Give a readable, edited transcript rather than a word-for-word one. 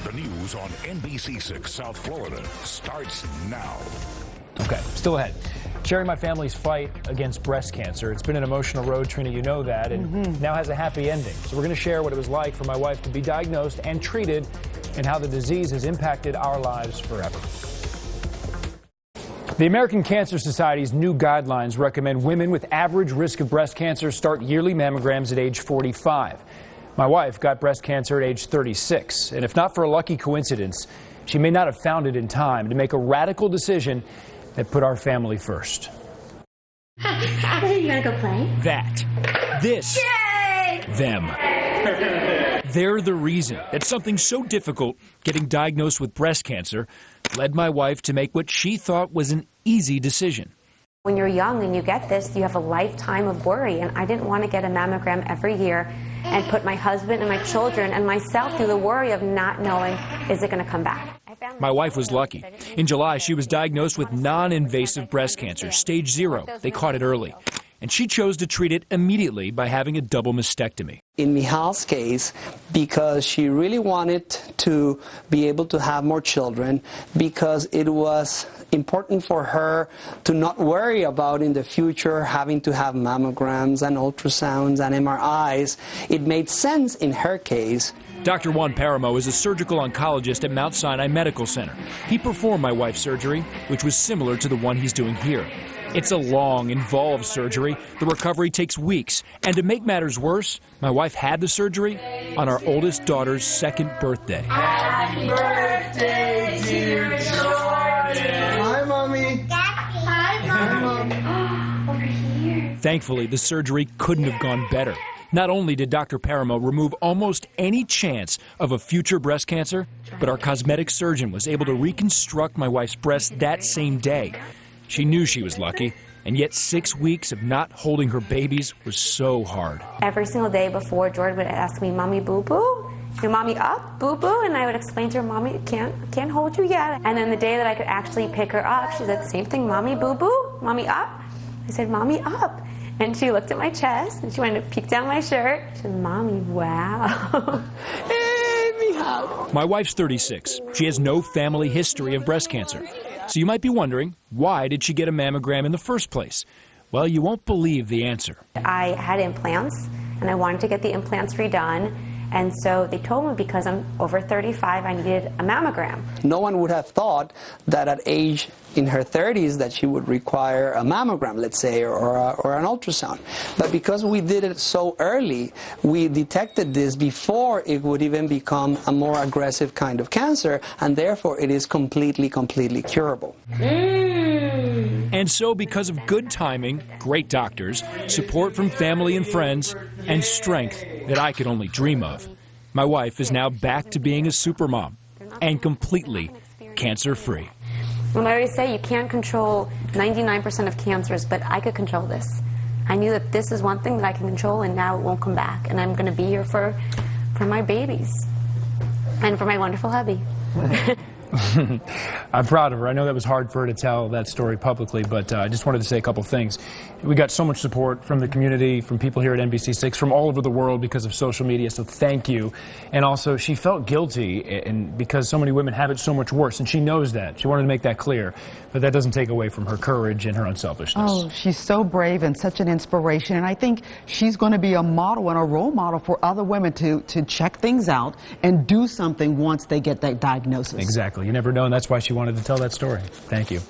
The news on NBC6 South Florida starts now. Okay, still ahead. Sharing my family's fight against breast cancer. It's been an emotional road, Trina, you know that, and now has a happy ending. So we're going to share what it was like for my wife to be diagnosed and treated and how the disease has impacted our lives forever. The American Cancer Society's new guidelines recommend women with average risk of breast cancer start yearly mammograms at age 45. My wife got breast cancer at age 36, and if not for a lucky coincidence, she may not have found it in time to make a radical decision that put our family first. You gonna go play? That. This. Yay! Them. They're the reason that something so difficult, getting diagnosed with breast cancer, led my wife to make what she thought was an easy decision. When you're young and you get this, you have a lifetime of worry, and I didn't want to get a mammogram every year and put my husband and my children and myself through the worry of not knowing, is it going to come back? My wife was lucky. In July, she was diagnosed with non-invasive breast cancer, stage 0. They caught it early. And she chose to treat it immediately by having a double mastectomy. In Mihal's case, because she really wanted to be able to have more children, because it was important for her to not worry about in the future having to have mammograms and ultrasounds and MRIs, it made sense in her case. Dr. Juan Paramo is a surgical oncologist at Mount Sinai Medical Center. He performed my wife's surgery, which was similar to the one he's doing here. It's a long, involved surgery. The recovery takes weeks. And to make matters worse, my wife had the surgery on our oldest daughter's 2nd birthday. Happy birthday, dear Jordan! Hi, Mommy. Hi, Mommy. Over here. Thankfully, the surgery couldn't have gone better. Not only did Dr. Paramo remove almost any chance of a future breast cancer, but our cosmetic surgeon was able to reconstruct my wife's breast that same day. She knew she was lucky, and yet 6 weeks of not holding her babies was so hard. Every single day before, Jordan would ask me, Mommy, boo-boo? Your mommy up, boo-boo? And I would explain to her, Mommy, can't hold you yet. And then the day that I could actually pick her up, she said, same thing, Mommy, boo-boo? Mommy up? I said, Mommy up. And she looked at my chest, and she went to peek down my shirt. She said, Mommy, wow. Hey, Mihal. My wife's 36. She has no family history of breast cancer. So you might be wondering, why did she get a mammogram in the first place? Well, you won't believe the answer. I had implants, and I wanted to get the implants redone. And so they told me because I'm over 35, I needed a mammogram. No one would have thought that at age in her 30s that she would require a mammogram, let's say, or an ultrasound. But because we did it so early, we detected this before it would even become a more aggressive kind of cancer, and therefore it is completely curable. And so because of good timing, great doctors, support from family and friends, and strength that I could only dream of, my wife is now back to being a supermom and completely cancer-free. When I always say you can't control 99% of cancers, but I could control this. I knew that this is one thing that I can control, and now it won't come back. And I'm going to be here for my babies and for my wonderful hubby. I'm proud of her. I know that was hard for her to tell that story publicly, but I just wanted to say a couple things. We got so much support from the community, from people here at NBC6, from all over the world because of social media, so thank you. And also, she felt guilty and because so many women have it so much worse, and she knows that. She wanted to make that clear, but that doesn't take away from her courage and her unselfishness. Oh, she's so brave and such an inspiration, and I think she's going to be a model and a role model for other women to check things out and do something once they get that diagnosis. Exactly. You never know, and that's why she wanted to tell that story. Thank you.